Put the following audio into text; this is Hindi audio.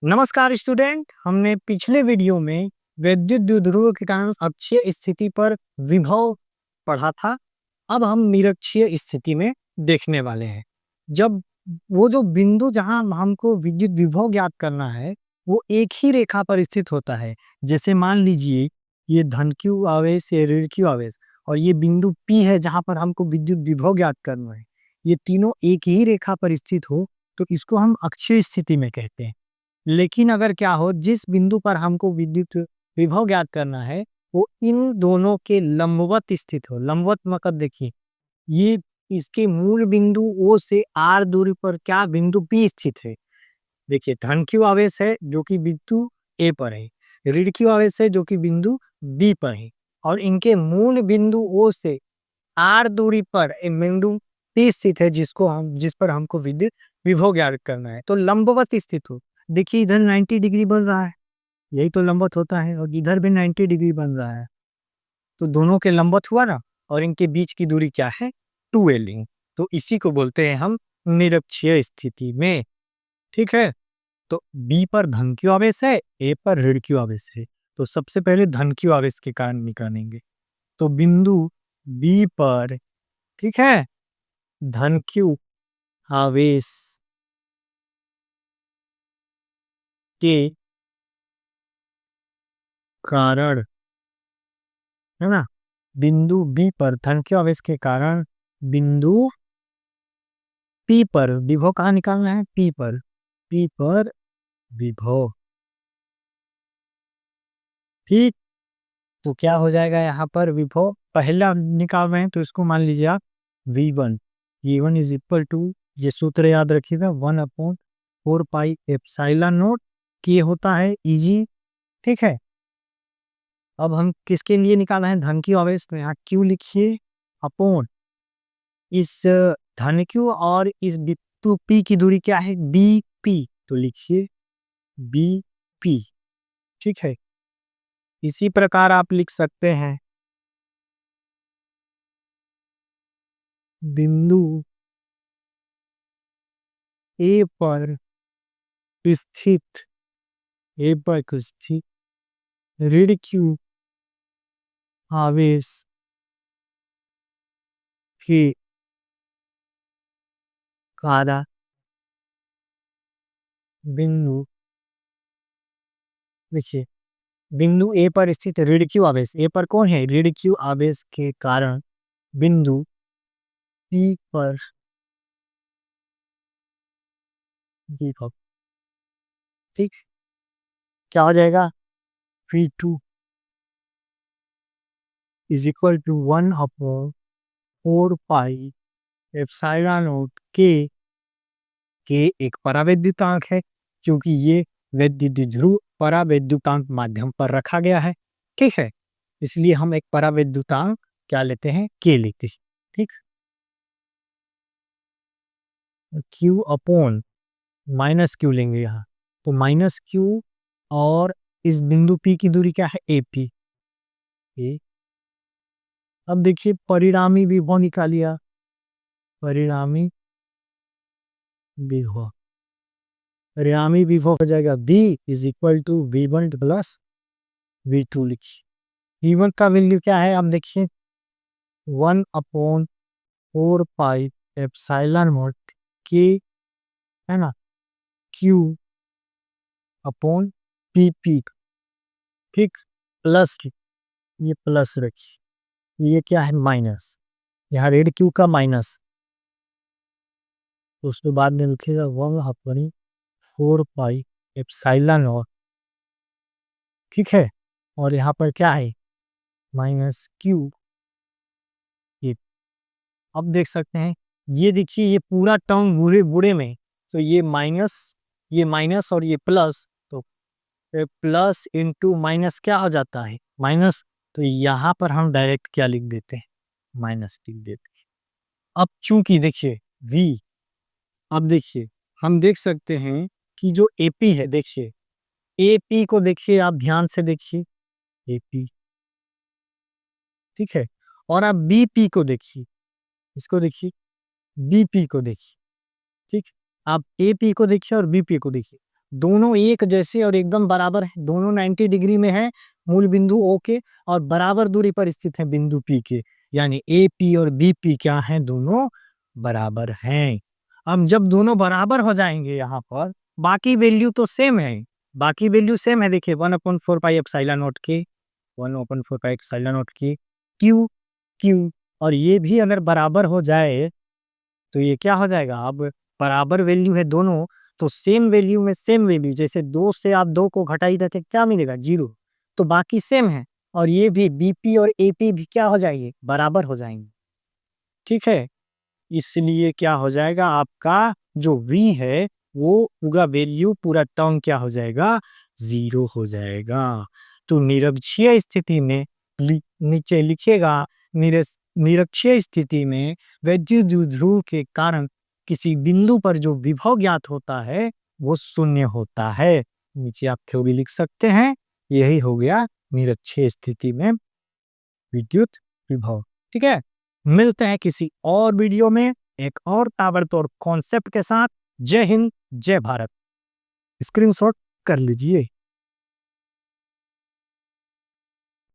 नमस्कार स्टूडेंट, हमने पिछले वीडियो में विद्युत द्विध्रुव के कारण अक्षीय स्थिति पर विभव पढ़ा था। अब हम निरक्षीय स्थिति में देखने वाले हैं। जब वो जो बिंदु जहां हमको विद्युत विभव ज्ञात करना है वो एक ही रेखा पर स्थित होता है। जैसे मान लीजिए ये धन q आवेश, ये ऋण q आवेश और ये बिंदु P है जहां पर हमको विद्युत विभव ज्ञात करना है। ये तीनों एक ही रेखा पर स्थित हो तो इसको हम अक्षीय स्थिति में कहते हैं। लेकिन अगर क्या हो, जिस बिंदु पर हमको विद्युत विभव ज्ञात करना है वो इन दोनों के लंबवत स्थित हो। लंबवत मतलब देखिए, ये इसके मूल बिंदु O से R दूरी पर क्या बिंदु P स्थित है। देखिए, धन q आवेश है जो कि बिंदु A पर है, ऋण q आवेश है जो कि बिंदु B पर है और इनके मूल बिंदु O से R दूरी पर एक बिंदु P स्थित है जिस पर हमको विद्युत विभव ज्ञात करना है। तो लंबवत स्थित हो। देखिए इधर 90 डिग्री बन रहा है, यही तो लंबवत होता है, और इधर भी 90 डिग्री बन रहा है, तो दोनों के लंबवत हुआ ना। और इनके बीच की दूरी क्या है, 2L। तो इसी को बोलते हैं हम निरक्षीय स्थिति में। ठीक है, तो B पर धन q आवेश है, A पर ऋण q आवेश है। तो सबसे पहले धन q आवेश के कारण निकालेंगे। तो बिंदु B पर, ठीक है, धन q आवेश के कारण, है ना, बिंदु B पर धन q आवेश के कारण बिंदु P पर विभव कहाँ निकालना है, P पर विभव। ठीक, तो क्या हो जाएगा यहाँ पर विभव पहला निकाल रहे हैं तो इसको मान लीजिए आप V1 इज इक्वल टू, ये सूत्र याद रखिएगा, 1/4 पाई एप्सिलॉन नॉट के होता है Eg। ठीक है, अब हम किसके लिए निकालना है, धन की आवेश, तो यहाँ Q लिखिए अपॉन इस धन Q और इस बिंदु P की दूरी क्या है, BP, तो लिखिए BP। ठीक है, इसी प्रकार आप लिख सकते हैं बिंदु A पर स्थित, A पर स्थित ऋण Q आवेश के कारण बिंदु, देखिए बिंदु A पर स्थित ऋण Q आवेश, A पर कौन है, ऋण Q आवेश के कारण बिंदु P पर विभव। ठीक, क्या हो जाएगा, V2 is equal to 1/4 pi epsilon naught के एक परावैद्युतांक है, क्योंकि ये वैद्युत ध्रुव परावैद्युतांक माध्यम पर रखा गया है। ठीक है, इसलिए हम एक परावैद्युतांक क्या लेते हैं, के लेते हैं। ठीक, Q अपॉन माइनस Q लेंगे यहाँ, तो माइनस Q और इस बिंदु P की दूरी क्या है, AP। अब देखिए परिणामी विभव निकालिए, परिणामी विभव, परिणामी विभव हो जाएगा B is equal to V1 plus V2। लिखिए V1 का वैल्यू क्या है, अब देखिए 1/4 पाई एप्सिलॉन नॉट के, है ना, Q अपॉन PP। ठीक, प्लस, ये प्लस रखिए, ये क्या है माइनस, यहाँ रेड Q का माइनस, तो उसके बाद में लिखेगा 1/4 पाई एप्सिलॉन नॉट। ठीक है, और यहाँ पर क्या है, माइनस Q। ये अब देख सकते हैं, ये देखिए ये पूरा टर्म बुरे बुरे में, तो ये माइनस और ये प्लस, तो प्लस इंटू माइनस क्या हो जाता है, माइनस। तो यहाँ पर हम डायरेक्ट क्या लिख देते हैं, माइनस लिख देते हैं। अब चूंकि देखिए V, अब देखिए हम देख सकते हैं कि जो AP है, देखिए AP को देखिए, आप ध्यान से देखिए AP। ठीक है, और आप BP को देखिए, इसको देखिए, BP को देखिए। ठीक, आप AP को देखिए और BP को देखिए। दोनों एक जैसे और एकदम बराबर है, दोनों 90 डिग्री में है मूल बिंदु ओ के और बराबर दूरी पर स्थित है बिंदु पी के, यानी ए पी और बी पी क्या हैं, दोनों बराबर हैं। अब जब दोनों बराबर हो जाएंगे यहाँ पर, बाकी वैल्यू तो सेम है, बाकी वैल्यू सेम है, देखिए 1/4 पाई एप्सिलॉन नॉट के, 1/4 पाई एप्सिलॉन नॉट के क्यू क्यू, और ये भी अगर बराबर हो जाए तो ये क्या हो जाएगा, अब बराबर वैल्यू है दोनों, तो सेम वैल्यू में सेम वैल्यू, जैसे 2 से आप 2 को घटाई देते क्या मिलेगा, 0, तो बाकी सेम है, और ये भी बीपी और एपी भी क्या हो जाएंगे, बराबर हो जाएंगे। ठीक है, इसलिए क्या हो जाएगा, आपका जो v है वो पूरा वैल्यू पूरा टर्म क्या हो जाएगा, 0 हो जाएगा। तो निरक्षीय स्थिति में नीचे लिखेगा, निरक्षीय स्थिति में वैद्युत द्विध्रुव के कारण किसी बिंदु पर जो विभव ज्ञात होता है वो शून्य होता है। नीचे आप क्यों भी लिख सकते हैं, यही हो गया निरक्षीय स्थिति में विद्युत विभव। ठीक है, मिलते हैं किसी और वीडियो में एक और ताबड़तोड़ कॉन्सेप्ट के साथ। जय हिंद, जय भारत। स्क्रीनशॉट कर लीजिए।